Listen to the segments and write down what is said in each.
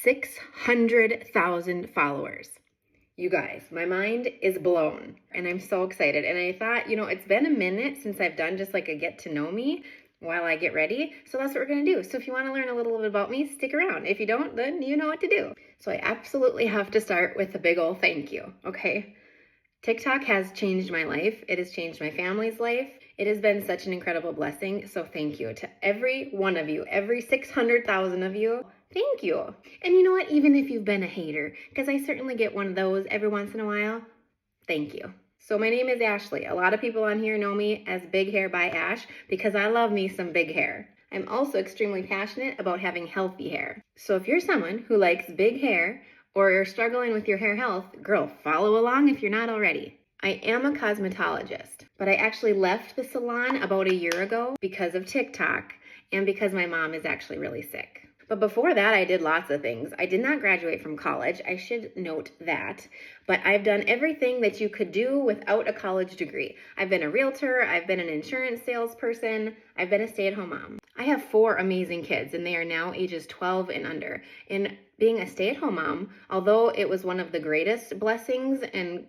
600,000 followers. You guys, my mind is blown and I'm so excited. And I thought, it's been a minute since I've done just like a get to know me while I get ready. So that's what we're going to do. So if you want to learn a little bit about me, stick around. If you don't, then you know what to do. So I absolutely have to start with a big old thank you. Okay. TikTok has changed my life. It has changed my family's life. It has been such an incredible blessing. So thank you to every one of you, every 600,000 of you. Thank you. And you know what? Even if you've been a hater, because I certainly get one of those every once in a while, thank you. So my name is Ashley. A lot of people on here know me as Big Hair by Ash because I love me some big hair. I'm also extremely passionate about having healthy hair. So if you're someone who likes big hair or you're struggling with your hair health, girl, follow along if you're not already. I am a cosmetologist, but I actually left the salon about a year ago because of TikTok and because my mom is actually really sick. But before that, I did lots of things. I did not graduate from college. I should note that. But I've done everything that you could do without a college degree. I've been a realtor. I've been an insurance salesperson. I've been a stay-at-home mom. I have 4 amazing kids, and they are now ages 12 and under. And being a stay-at-home mom, although it was one of the greatest blessings and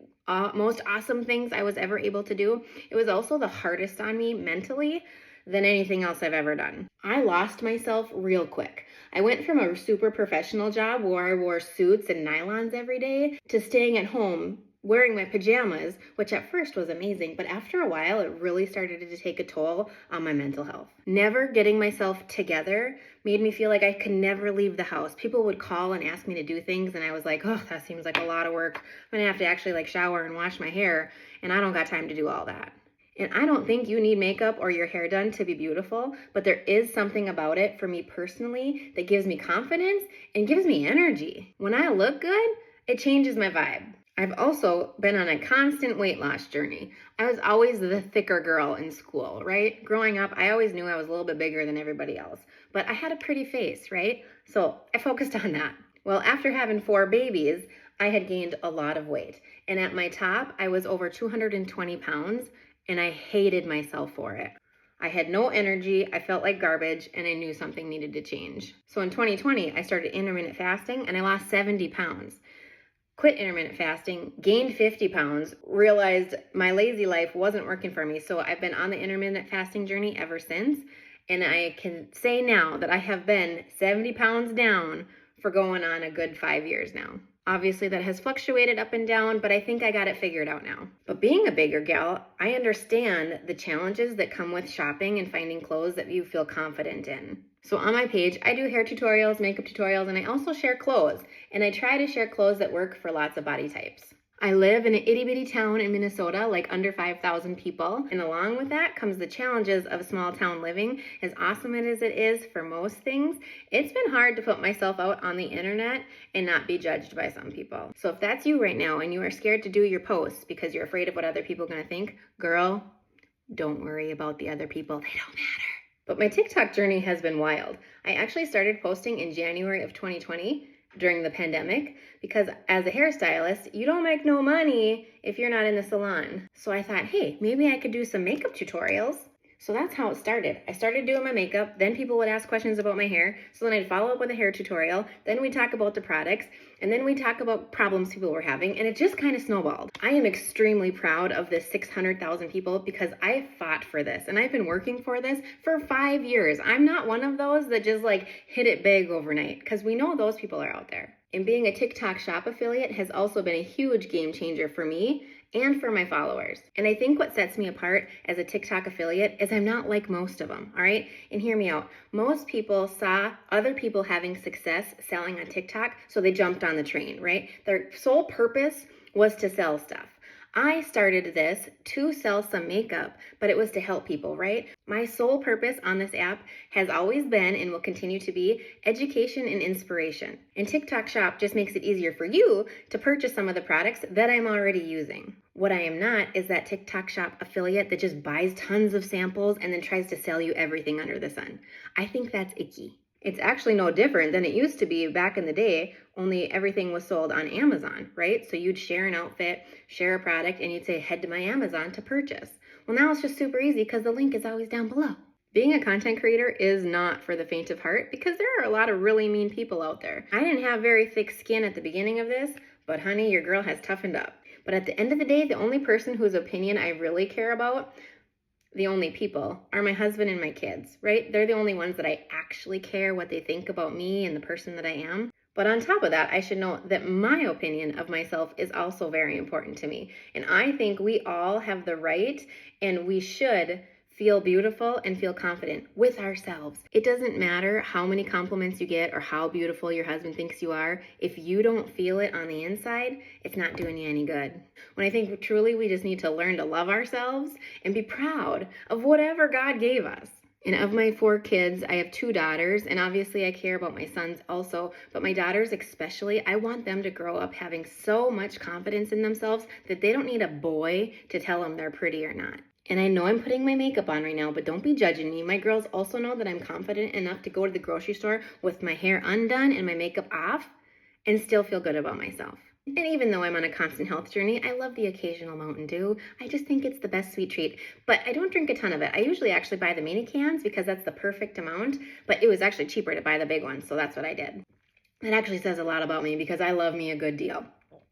most awesome things I was ever able to do, it was also the hardest on me mentally than anything else I've ever done. I lost myself real quick. I went from a super professional job where I wore suits and nylons every day to staying at home wearing my pajamas, which at first was amazing, but after a while, it really started to take a toll on my mental health. Never getting myself together made me feel like I could never leave the house. People would call and ask me to do things, and I was like, oh, that seems like a lot of work. I'm gonna have to actually shower and wash my hair, and I don't got time to do all that. And I don't think you need makeup or your hair done to be beautiful, but there is something about it for me personally that gives me confidence and gives me energy. When I look good, it changes my vibe. I've also been on a constant weight loss journey. I was always the thicker girl in school, right? Growing up, I always knew I was a little bit bigger than everybody else, but I had a pretty face, right? So I focused on that. Well, after having 4 babies, I had gained a lot of weight. And at my top, I was over 220 pounds, and I hated myself for it. I had no energy, I felt like garbage, and I knew something needed to change. So in 2020, I started intermittent fasting, and I lost 70 pounds. Quit intermittent fasting, gained 50 pounds, realized my lazy life wasn't working for me. So I've been on the intermittent fasting journey ever since. And I can say now that I have been 70 pounds down for going on a good 5 years now. Obviously that has fluctuated up and down, but I think I got it figured out now. But being a bigger gal, I understand the challenges that come with shopping and finding clothes that you feel confident in. So on my page, I do hair tutorials, makeup tutorials, and I also share clothes. And I try to share clothes that work for lots of body types. I live in an itty bitty town in Minnesota, like under 5,000 people. And along with that comes the challenges of small town living. As awesome as it is for most things, it's been hard to put myself out on the internet and not be judged by some people. So if that's you right now and you are scared to do your posts because you're afraid of what other people are gonna think, girl, don't worry about the other people, they don't matter. But my TikTok journey has been wild. I actually started posting in January of 2020 during the pandemic because as a hairstylist, you don't make no money if you're not in the salon. So I thought, hey, maybe I could do some makeup tutorials. So that's how it started. I started doing my makeup, then people would ask questions about my hair. So then I'd follow up with a hair tutorial, then we'd talk about the products, and then we'd talk about problems people were having, and it just kind of snowballed. I am extremely proud of this 600,000 people because I fought for this, and I've been working for this for 5 years. I'm not one of those that just hit it big overnight, because we know those people are out there. And being a TikTok shop affiliate has also been a huge game changer for me and for my followers. And I think what sets me apart as a TikTok affiliate is I'm not like most of them, all right? And hear me out. Most people saw other people having success selling on TikTok, so they jumped on the train, right? Their sole purpose was to sell stuff. I started this to sell some makeup, but it was to help people, right? My sole purpose on this app has always been and will continue to be education and inspiration. And TikTok Shop just makes it easier for you to purchase some of the products that I'm already using. What I am not is that TikTok Shop affiliate that just buys tons of samples and then tries to sell you everything under the sun. I think that's icky. It's actually no different than it used to be back in the day, only everything was sold on Amazon, right? So you'd share an outfit, share a product, and you'd say, head to my Amazon to purchase. Well, now it's just super easy because the link is always down below. Being a content creator is not for the faint of heart because there are a lot of really mean people out there. I didn't have very thick skin at the beginning of this, but honey, your girl has toughened up. But at the end of the day, the only person whose opinion I really care about, the only people, are my husband and my kids, right? They're the only ones that I actually care what they think about me and the person that I am. But on top of that, I should note that my opinion of myself is also very important to me. And I think we all have the right and we should feel beautiful and feel confident with ourselves. It doesn't matter how many compliments you get or how beautiful your husband thinks you are. If you don't feel it on the inside, it's not doing you any good. When I think truly we just need to learn to love ourselves and be proud of whatever God gave us. And of my 4 kids, I have 2 daughters, and obviously I care about my sons also, but my daughters especially, I want them to grow up having so much confidence in themselves that they don't need a boy to tell them they're pretty or not. And I know I'm putting my makeup on right now, but don't be judging me. My girls also know that I'm confident enough to go to the grocery store with my hair undone and my makeup off and still feel good about myself. And even though I'm on a constant health journey, I love the occasional Mountain Dew. I just think it's the best sweet treat. But I don't drink a ton of it. I usually actually buy the mini cans because that's the perfect amount. But it was actually cheaper to buy the big ones, so that's what I did. That actually says a lot about me because I love me a good deal.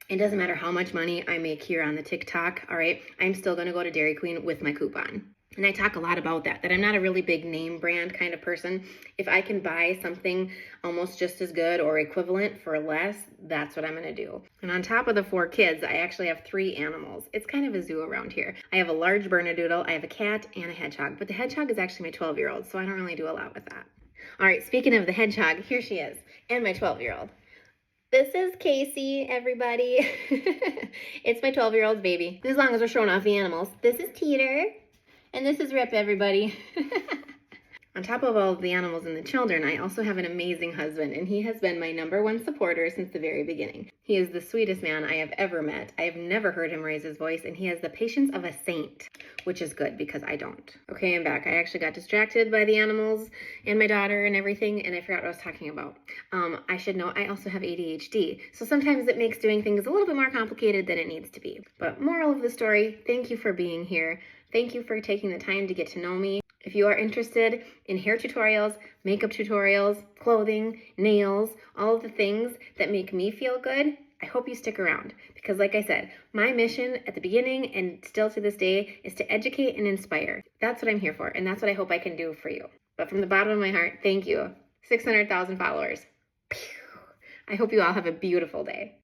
It doesn't matter how much money I make here on the TikTok, all right? I'm still going to go to Dairy Queen with my coupon. And I talk a lot about that I'm not a really big name brand kind of person. If I can buy something almost just as good or equivalent for less, that's what I'm going to do. And on top of the 4 kids, I actually have 3 animals. It's kind of a zoo around here. I have a large Bernedoodle, I have a cat, and a hedgehog. But the hedgehog is actually my 12-year-old, so I don't really do a lot with that. All right, speaking of the hedgehog, here she is, and my 12-year-old. This is Casey, everybody. It's my 12-year-old's baby. As long as we're showing off the animals. This is Teeter. And this is Rip, everybody. On top of all of the animals and the children, I also have an amazing husband, and he has been my #1 supporter since the very beginning. He is the sweetest man I have ever met. I have never heard him raise his voice, and he has the patience of a saint, which is good because I don't. Okay, I'm back. I actually got distracted by the animals and my daughter and everything, and I forgot what I was talking about. I should know I also have ADHD, so sometimes it makes doing things a little bit more complicated than it needs to be. But moral of the story, thank you for being here. Thank you for taking the time to get to know me. If you are interested in hair tutorials, makeup tutorials, clothing, nails, all of the things that make me feel good, I hope you stick around. Because like I said, my mission at the beginning and still to this day is to educate and inspire. That's what I'm here for, and that's what I hope I can do for you. But from the bottom of my heart, thank you. 600,000 followers. I hope you all have a beautiful day.